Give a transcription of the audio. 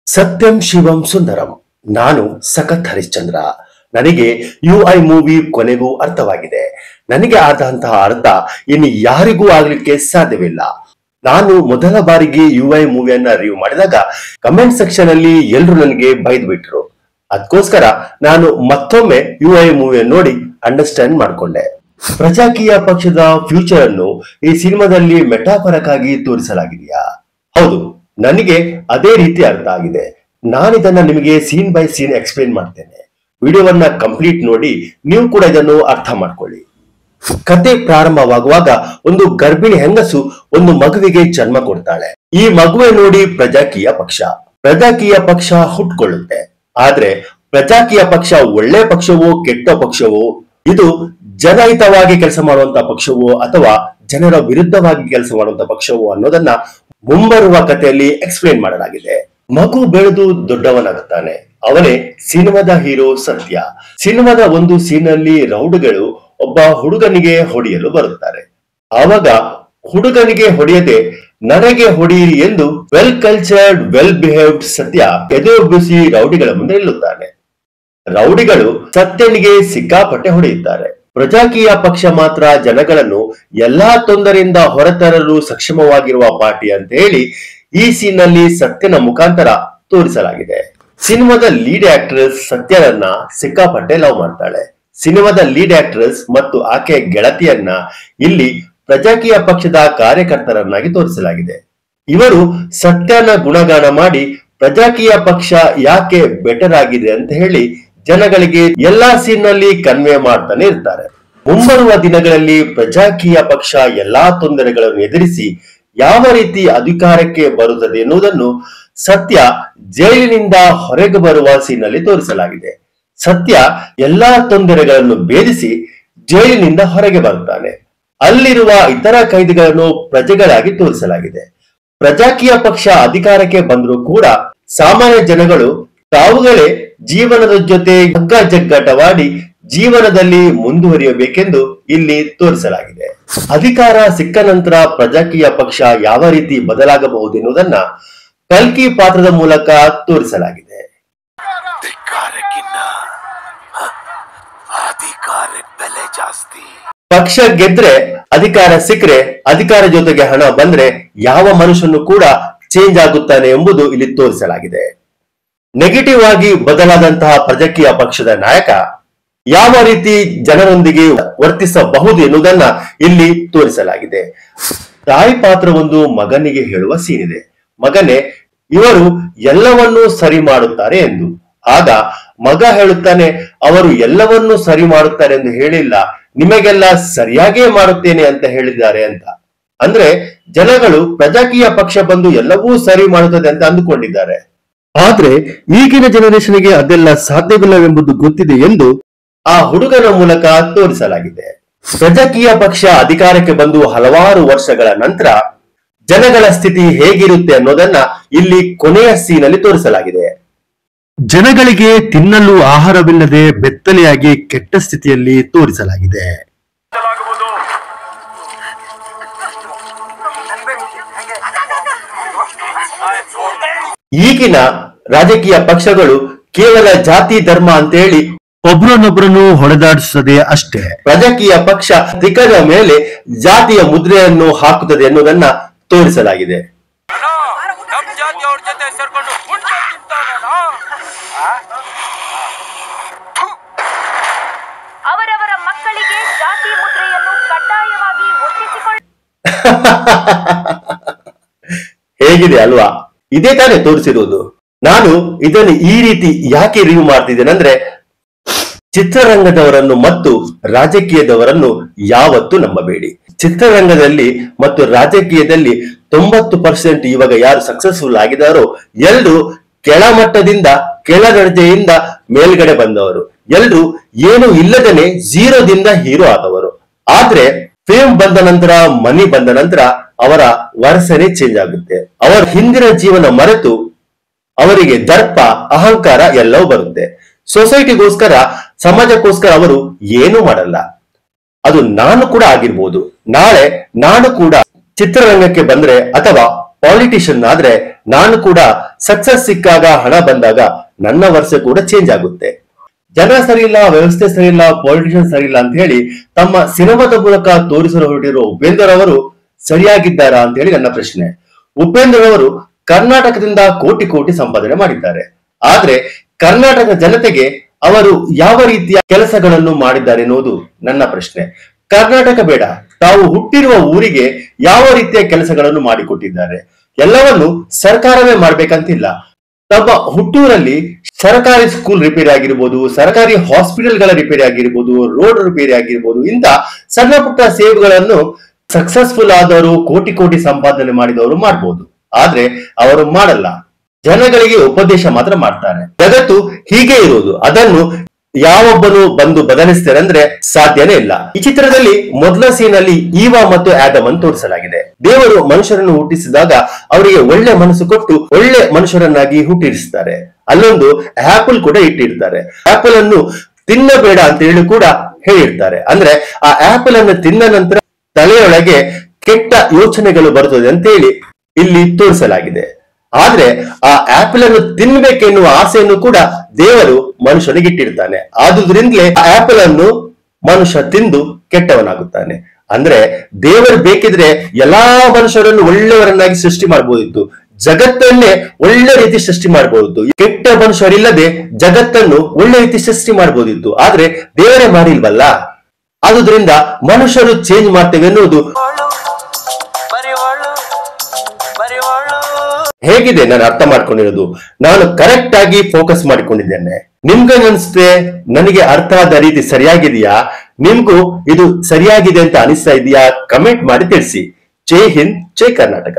ಸತ್ಯಂ ಶಿವಂ ಸುಂದರಂ. ನಾನು ಸಖತ್ ಹರಿಶ್ಚಂದ್ರ. ನನಗೆ UI ಮೂವಿ ಕೊನೆಗೂ ಅರ್ಥವಾಗಿದೆ. ನನಗೆ ಆದಂತಹ ಅರ್ಥ ಇನ್ನು ಯಾರಿಗೂ ಆಗ್ಲಿಕ್ಕೆ ಸಾಧ್ಯವಿಲ್ಲ. ನಾನು ಮೊದಲ ಬಾರಿಗೆ UI ಮೂವಿಯನ್ನ ರಿವ್ಯೂ ಮಾಡಿದಾಗ ಕಮೆಂಟ್ ಸೆಕ್ಷನ್ ಅಲ್ಲಿ ಎಲ್ರು ನನಗೆ ಬೈದು ಬಿಟ್ರು. ಅದಕ್ಕೋಸ್ಕರ ನಾನು ಮತ್ತೊಮ್ಮೆ UI ಮೂವಿಯನ್ನು ನೋಡಿ ಅಂಡರ್ಸ್ಟ್ಯಾಂಡ್ ಮಾಡ್ಕೊಂಡೆ. ಪ್ರಜಾಕೀಯ ಪಕ್ಷದ ಫ್ಯೂಚರ್ ಅನ್ನು ಈ ಸಿನಿಮಾದಲ್ಲಿ ಮೆಟಾಫರಕ್ ಆಗಿ ತೋರಿಸಲಾಗಿದೆಯಾ? ಹೌದು, ನನಗೆ ಅದೇ ರೀತಿ ಅರ್ಥ ಆಗಿದೆ. ನಾನಿದನ್ನ ನಿಮಗೆ ಸೀನ್ ಬೈ ಸೀನ್ ಎಕ್ಸ್ಪ್ಲೇನ್ ಮಾಡ್ತೇನೆ. ವಿಡಿಯೋವನ್ನ ಕಂಪ್ಲೀಟ್ ನೋಡಿ ನೀವು ಕೂಡ ಇದನ್ನು ಅರ್ಥ ಮಾಡ್ಕೊಳ್ಳಿ. ಕತೆ ಪ್ರಾರಂಭವಾಗುವಾಗ ಒಂದು ಗರ್ಭಿಣಿ ಹೆಂಗಸು ಒಂದು ಮಗುವಿಗೆ ಜನ್ಮ ಕೊಡ್ತಾಳೆ. ಈ ಮಗುವೆ ನೋಡಿ ಪ್ರಜಾಕೀಯ ಪಕ್ಷ ಹುಟ್ಕೊಳ್ಳುತ್ತೆ. ಆದ್ರೆ ಪ್ರಜಾಕೀಯ ಪಕ್ಷ ಒಳ್ಳೆ ಪಕ್ಷವೋ ಕೆಟ್ಟ ಪಕ್ಷವೋ, ಇದು ಜನಹಿತವಾಗಿ ಕೆಲಸ ಮಾಡುವಂತ ಪಕ್ಷವೋ ಅಥವಾ ಜನರ ವಿರುದ್ಧವಾಗಿ ಕೆಲಸ ಮಾಡುವಂತ ಪಕ್ಷವೋ ಅನ್ನೋದನ್ನ ಮುಂಬರುವ ಕಥೆಯಲ್ಲಿ ಎಕ್ಸ್ಪ್ಲೇನ್ ಮಾಡಲಾಗಿದೆ. ಮಗು ಬೆಳೆದು ದೊಡ್ಡವನಾಗುತ್ತಾನೆ. ಅವನೇ ಸಿನಿಮಾದ ಹೀರೋ ಸತ್ಯ. ಸಿನಿಮಾದ ಒಂದು ಸೀನ್ ಅಲ್ಲಿ ರೌಡಿಗಳು ಒಬ್ಬ ಹುಡುಗನಿಗೆ ಹೊಡೆಯಲು ಬರುತ್ತಾರೆ. ಆವಾಗ ಹುಡುಗನಿಗೆ ಹೊಡೆಯದೆ ನನಗೆ ಹೊಡೆಯಿರಿ ಎಂದು ವೆಲ್ ಕಲ್ಚರ್ಡ್ ವೆಲ್ ಬಿಹೇವ್ಡ್ ಸತ್ಯ ಎದೆಯೊಬ್ಬಿಸಿ ರೌಡಿಗಳ ಮುಂದೆ ನಿಲ್ಲುತ್ತಾನೆ. ರೌಡಿಗಳು ಸತ್ಯನಿಗೆ ಸಿಕ್ಕಾಪಟ್ಟೆ ಹೊಡೆಯುತ್ತಾರೆ. ಪ್ರಜಾಕೀಯ ಪಕ್ಷ ಮಾತ್ರ ಜನಗಳನ್ನು ಎಲ್ಲಾ ತೊಂದರೆಯಿಂದ ಹೊರತರಲು ಸಕ್ಷಮವಾಗಿರುವ ಪಾರ್ಟಿ ಅಂತ ಹೇಳಿ ಈ ಸೀನ್ ನಲ್ಲಿ ಸತ್ಯನ ಮುಖಾಂತರ ತೋರಿಸಲಾಗಿದೆ. ಸಿನಿಮಾದ ಲೀಡ್ ಆಕ್ಟ್ರೆಸ್ ಸತ್ಯನನ್ನ ಸಿಕ್ಕಾಪಟ್ಟೆ ಲವ್ ಮಾಡ್ತಾಳೆ. ಸಿನಿಮಾದ ಲೀಡ್ ಆಕ್ಟ್ರೆಸ್ ಮತ್ತು ಆಕೆಯ ಗೆಳತಿಯನ್ನ ಇಲ್ಲಿ ಪ್ರಜಾಕೀಯ ಪಕ್ಷದ ಕಾರ್ಯಕರ್ತರನ್ನಾಗಿ ತೋರಿಸಲಾಗಿದೆ. ಇವರು ಸತ್ಯನ ಗುಣಗಾನ ಮಾಡಿ ಪ್ರಜಾಕೀಯ ಪಕ್ಷ ಯಾಕೆ ಬೆಟರ್ ಆಗಿದೆ ಅಂತ ಹೇಳಿ ಜನಗಳಿಗೆ ಎಲ್ಲಾ ಸೀನ್ ನಲ್ಲಿ ಕನ್ವೆ ಮಾಡ್ತಾನೆ ಇರ್ತಾರೆ. ಮುಂಬರುವ ದಿನಗಳಲ್ಲಿ ಪ್ರಜಾಕೀಯ ಪಕ್ಷ ಎಲ್ಲಾ ತೊಂದರೆಗಳನ್ನು ಎದುರಿಸಿ ಯಾವ ರೀತಿ ಅಧಿಕಾರಕ್ಕೆ ಬರುತ್ತದೆ ಎನ್ನುವುದನ್ನು ಸತ್ಯ ಜೈಲಿನಿಂದ ಹೊರಗೆ ಬರುವ ಸೀನ್ ನಲ್ಲಿ ತೋರಿಸಲಾಗಿದೆ. ಸತ್ಯ ಎಲ್ಲಾ ತೊಂದರೆಗಳನ್ನು ಭೇದಿಸಿ ಜೈಲಿನಿಂದ ಹೊರಗೆ ಬರುತ್ತಾನೆ. ಅಲ್ಲಿರುವ ಇತರ ಕೈದಿಗಳನ್ನು ಪ್ರಜೆಗಳಾಗಿ ತೋರಿಸಲಾಗಿದೆ. ಪ್ರಜಾಕೀಯ ಪಕ್ಷ ಅಧಿಕಾರಕ್ಕೆ ಬಂದರೂ ಕೂಡ ಸಾಮಾನ್ಯ ಜನಗಳು ತಾವುಗಳೇ ಜೀವನದ ಜೊತೆ ಜಗ್ಗಾಟವಾಡಿ ಜೀವನದಲ್ಲಿ ಮುಂದುವರಿಯಬೇಕೆಂದು ಇಲ್ಲಿ ತೋರಿಸಲಾಗಿದೆ. ಅಧಿಕಾರ ಸಿಕ್ಕ ನಂತರ ಪ್ರಜಾಕೀಯ ಪಕ್ಷ ಯಾವ ರೀತಿ ಬದಲಾಗಬಹುದೆನ್ನುವುದನ್ನ ಕಲ್ಕಿ ಪಾತ್ರದ ಮೂಲಕ ತೋರಿಸಲಾಗಿದೆ. ಪಕ್ಷ ಗೆದ್ರೆ ಅಧಿಕಾರ ಸಿಕ್ಕರೆ, ಅಧಿಕಾರ ಜೊತೆಗೆ ಹಣ ಬಂದ್ರೆ ಯಾವ ಮನುಷ್ಯನು ಕೂಡ ಚೇಂಜ್ ಆಗುತ್ತಾನೆ ಎಂಬುದು ಇಲ್ಲಿ ತೋರಿಸಲಾಗಿದೆ. ನೆಗೆಟಿವ್ ಆಗಿ ಬದಲಾದಂತಹ ಪ್ರಜಾಕೀಯ ಪಕ್ಷದ ನಾಯಕ ಯಾವ ರೀತಿ ಜನರೊಂದಿಗೆ ವರ್ತಿಸಬಹುದು ಎನ್ನುವುದನ್ನ ಇಲ್ಲಿ ತೋರಿಸಲಾಗಿದೆ. ತಾಯಿ ಪಾತ್ರ ಒಂದು ಮಗನಿಗೆ ಹೇಳುವ ಸೀನ್ ಇದೆ. ಮಗನೇ, ಇವರು ಎಲ್ಲವನ್ನೂ ಸರಿ ಮಾಡುತ್ತಾರೆ ಎಂದು. ಆಗ ಮಗ ಹೇಳುತ್ತಾನೆ, ಅವರು ಎಲ್ಲವನ್ನೂ ಸರಿ ಮಾಡುತ್ತಾರೆ ಎಂದು ಹೇಳಿಲ್ಲ, ನಿಮಗೆಲ್ಲ ಸರಿಯಾಗೇ ಮಾಡುತ್ತೇನೆ ಅಂತ ಹೇಳಿದ್ದಾರೆ ಅಂತ. ಅಂದ್ರೆ ಜನಗಳು ಪ್ರಜಾಕೀಯ ಪಕ್ಷ ಬಂದು ಎಲ್ಲವೂ ಸರಿ ಮಾಡುತ್ತದೆ ಅಂತ ಅಂದುಕೊಂಡಿದ್ದಾರೆ. ಆದ್ರೆ ಈಗಿನ ಜನರೇಷನ್ಗೆ ಅದೆಲ್ಲ ಸಾಧ್ಯವಿಲ್ಲವೆಂಬುದು ಗೊತ್ತಿದೆ ಎಂದು ಆ ಹುಡುಗನ ಮೂಲಕ ತೋರಿಸಲಾಗಿದೆ. ಪ್ರಜಾಕೀಯ ಪಕ್ಷ ಅಧಿಕಾರಕ್ಕೆ ಬಂದು ಹಲವಾರು ವರ್ಷಗಳ ನಂತರ ಜನಗಳ ಸ್ಥಿತಿ ಹೇಗಿರುತ್ತೆ ಅನ್ನೋದನ್ನ ಇಲ್ಲಿ ಕೊನೆಯ ಸೀನಲ್ಲಿ ತೋರಿಸಲಾಗಿದೆ. ಜನಗಳಿಗೆ ತಿನ್ನಲು ಆಹಾರವಿಲ್ಲದೆ ಬೆತ್ತಲೆಯಾಗಿ ಕೆಟ್ಟ ಸ್ಥಿತಿಯಲ್ಲಿ ತೋರಿಸಲಾಗಿದೆ. ಈಗಿನ ರಾಜಕೀಯ ಪಕ್ಷಗಳು ಕೇವಲ ಜಾತಿ ಧರ್ಮ ಅಂತ ಹೇಳಿ ಒಬ್ರನ್ನೊಬ್ರನ್ನು ಹೊಡೆದಾಡಿಸುತ್ತದೆ ಅಷ್ಟೇ. ಪ್ರಜಾಕೀಯ ಪಕ್ಷ ಅಧಿಕಾರದ ಮೇಲೆ ಜಾತಿಯ ಮುದ್ರೆಯನ್ನು ಹಾಕುತ್ತದೆ ಎನ್ನುವುದನ್ನ ತೋರಿಸಲಾಗಿದೆ. ಅವರವರ ಮಕ್ಕಳಿಗೆ ಜಾತಿ ಮುದ್ರೆಯನ್ನು ಕಡ್ಡಾಯವಾಗಿ ಹೇಗಿದೆ ಅಲ್ವಾ? ಇದೇ ತಾನೇ ತೋರಿಸಿರುವುದು. ನಾನು ಇದನ್ನು ಈ ರೀತಿ ಯಾಕೆ ರಿವ್ಯೂ ಮಾಡ್ತಿದ್ದೇನೆ ಅಂದ್ರೆ, ಚಿತ್ರರಂಗದವರನ್ನು ಮತ್ತು ರಾಜಕೀಯದವರನ್ನು ಯಾವತ್ತೂ ನಂಬಬೇಡಿ. ಚಿತ್ರರಂಗದಲ್ಲಿ ಮತ್ತು ರಾಜಕೀಯದಲ್ಲಿ 90% ಇವಾಗ ಯಾರು ಸಕ್ಸಸ್ಫುಲ್ ಆಗಿದಾರೋ ಎಲ್ಲರೂ ಕೆಳಮಟ್ಟದಿಂದ ಕೆಳ ದರ್ಜೆಯಿಂದ ಮೇಲ್ಗಡೆ ಬಂದವರು. ಎಲ್ಲರೂ ಏನು ಇಲ್ಲದೇನೆ ಝೀರೋದಿಂದ ಹೀರೋ ಆದವರು. ಆದ್ರೆ ಫೇಮ್ ಬಂದ ನಂತರ, ಮನಿ ಬಂದ ನಂತರ ಅವರ ವರ್ತನೆ ಚೇಂಜ್ ಆಗುತ್ತೆ. ಅವರ ಹಿಂದಿನ ಜೀವನ ಮರೆತು ಅವರಿಗೆ ದರ್ಪ, ಅಹಂಕಾರ ಎಲ್ಲವೂ ಬರುತ್ತೆ. ಸೊಸೈಟಿಗೋಸ್ಕರ, ಸಮಾಜಕ್ಕೋಸ್ಕರ ಅವರು ಏನೂ ಮಾಡಲ್ಲ. ಅದು ನಾನು ಕೂಡ ಆಗಿರ್ಬೋದು. ನಾಳೆ ನಾನು ಕೂಡ ಚಿತ್ರರಂಗಕ್ಕೆ ಬಂದ್ರೆ ಅಥವಾ ಪಾಲಿಟಿಷಿಯನ್ ಆದ್ರೆ ನಾನು ಕೂಡ ಸಕ್ಸಸ್ ಸಿಕ್ಕಾಗ, ಹಣ ಬಂದಾಗ ನನ್ನ ವರ್ಷ ಕೂಡ ಚೇಂಜ್ ಆಗುತ್ತೆ. ಜನ ಸರಿ ಇಲ್ಲ, ವ್ಯವಸ್ಥೆ ಸರಿ ಇಲ್ಲ, ಪಾಲಿಟಿಷಿಯನ್ ಸರಿ ಇಲ್ಲ ಅಂತ ಹೇಳಿ ತಮ್ಮ ಸಿನಿಮಾದ ಮೂಲಕ ತೋರಿಸಲು ಹೊರಟಿರೋ ಉಪೇಂದ್ರ ಅವರು ಸರಿಯಾಗಿದ್ದಾರಾ ಅಂತ ಹೇಳಿ ನನ್ನ ಪ್ರಶ್ನೆ. ಉಪೇಂದ್ರ ಅವರು ಕರ್ನಾಟಕದಿಂದ ಕೋಟಿ ಕೋಟಿ ಸಂಪಾದನೆ ಮಾಡಿದ್ದಾರೆ. ಆದ್ರೆ ಕರ್ನಾಟಕ ಜನತೆಗೆ ಅವರು ಯಾವ ರೀತಿಯ ಕೆಲಸಗಳನ್ನು ಮಾಡಿದ್ದಾರೆ ಎನ್ನುವುದು ನನ್ನ ಪ್ರಶ್ನೆ. ಕರ್ನಾಟಕ ಬೇಡ, ತಾವು ಹುಟ್ಟಿರುವ ಊರಿಗೆ ಯಾವ ರೀತಿಯ ಕೆಲಸಗಳನ್ನು ಮಾಡಿಕೊಟ್ಟಿದ್ದಾರೆ, ಎಲ್ಲವನ್ನು ಸರ್ಕಾರವೇ ಮಾಡ್ಬೇಕಂತಿಲ್ಲ. ತಮ್ಮ ಹುಟ್ಟೂರಲ್ಲಿ ಸರ್ಕಾರಿ ಸ್ಕೂಲ್ ರಿಪೇರಿ ಆಗಿರ್ಬೋದು, ಸರ್ಕಾರಿ ಹಾಸ್ಪಿಟಲ್ಗಳ ರಿಪೇರಿ ಆಗಿರ್ಬೋದು, ರೋಡ್ ರಿಪೇರಿ ಆಗಿರ್ಬೋದು, ಇಂತ ಸಣ್ಣ ಪುಟ್ಟ ಸೇವೆಗಳನ್ನು ಸಕ್ಸಸ್ಫುಲ್ ಆದವರು, ಕೋಟಿ ಕೋಟಿ ಸಂಪಾದನೆ ಮಾಡಿದವರು ಮಾಡ್ಬೋದು. ಆದ್ರೆ ಅವರು ಮಾಡಲ್ಲ, ಜನಗಳಿಗೆ ಉಪದೇಶ ಮಾತ್ರ ಮಾಡ್ತಾರೆ. ಜಗತ್ತು ಹೀಗೆ ಇರುವುದು, ಅದನ್ನು ಯಾವೊಬ್ಬನು ಬಂದು ಬದಲಿಸ್ತಾರೆ ಅಂದ್ರೆ ಸಾಧ್ಯನೇ ಇಲ್ಲ. ಈ ಚಿತ್ರದಲ್ಲಿ ಮೊದಲ ಸೀನ್ ಅಲ್ಲಿ ಈವಾ ಮತ್ತು ಆಡಮ್ ಅನ್ನು ತೋರಿಸಲಾಗಿದೆ. ದೇವರು ಮನುಷ್ಯರನ್ನು ಹುಟ್ಟಿಸಿದಾಗ ಅವರಿಗೆ ಒಳ್ಳೆ ಮನಸ್ಸು ಕೊಟ್ಟು ಒಳ್ಳೆ ಮನುಷ್ಯರನ್ನಾಗಿ ಹುಟ್ಟಿರಿಸ್ತಾರೆ. ಅಲ್ಲೊಂದು ಆಪಲ್ ಕೂಡ ಇಟ್ಟಿರ್ತಾರೆ. ಆಪಲ್ ಅನ್ನು ತಿನ್ನಬೇಡ ಅಂತ ಹೇಳಿ ಕೂಡ ಹೇಳಿರ್ತಾರೆ. ಅಂದ್ರೆ ಆ ಆಪಲ್ ಅನ್ನು ತಿನ್ನ ನಂತರ ತಲೆಯೊಳಗೆ ಕೆಟ್ಟ ಯೋಚನೆಗಳು ಬರುತ್ತದೆ ಅಂತ ಹೇಳಿ ಇಲ್ಲಿ ತೋರಿಸಲಾಗಿದೆ. ಆದ್ರೆ ಆ ಆಪಲ್ ಅನ್ನು ತಿನ್ಬೇಕೆನ್ನುವ ಆಸೆಯನ್ನು ಕೂಡ ದೇವರು ಮನುಷ್ಯನಿಗೆ ಇಟ್ಟಿರ್ತಾನೆ. ಆದುದರಿಂದಲೇ ಆ ಆಪಲ್ ಅನ್ನು ಮನುಷ್ಯ ತಿಂದು ಕೆಟ್ಟವನಾಗುತ್ತಾನೆ. ಅಂದ್ರೆ ದೇವರು ಬೇಕಿದ್ರೆ ಎಲ್ಲಾ ಮನುಷ್ಯರನ್ನು ಒಳ್ಳೆಯವರನ್ನಾಗಿ ಸೃಷ್ಟಿ ಮಾಡಬಹುದಿತ್ತು, ಜಗತ್ತನ್ನೇ ಒಳ್ಳೆ ರೀತಿ ಸೃಷ್ಟಿ ಮಾಡಬಹುದಿತ್ತು. ಕೆಟ್ಟ ಮನುಷ್ಯರಿಲ್ಲದೆ ಜಗತ್ತನ್ನು ಒಳ್ಳೆ ರೀತಿ ಸೃಷ್ಟಿ ಮಾಡಬಹುದಿತ್ತು. ಆದ್ರೆ ದೇವರೇ ಮಾಡಿಲ್ವಲ್ಲ. ಆದುದರಿಂದ ಮನುಷ್ಯರು ಚೇಂಜ್ ಮಾಡ್ತೇವೆ ಎನ್ನುವುದು ಹೇಗಿದೆ ನಾನು ಅರ್ಥ ಮಾಡ್ಕೊಂಡಿರೋದು. ನಾನು ಕರೆಕ್ಟ್ ಆಗಿ ಫೋಕಸ್ ಮಾಡಿಕೊಂಡಿದ್ದೇನೆ. ನಿಮ್ಗೇನನ್ಸುತ್ತೆ? ನನಗೆ ಅರ್ಥ ಆದ ರೀತಿ ಸರಿಯಾಗಿದೆಯಾ? ನಿಮ್ಗೂ ಇದು ಸರಿಯಾಗಿದೆ ಅಂತ ಅನಿಸ್ತಾ ಇದೆಯಾ? ಕಮೆಂಟ್ ಮಾಡಿ ತಿಳಿಸಿ. ಜೈ ಹಿಂದ್, ಜೈ ಕರ್ನಾಟಕ.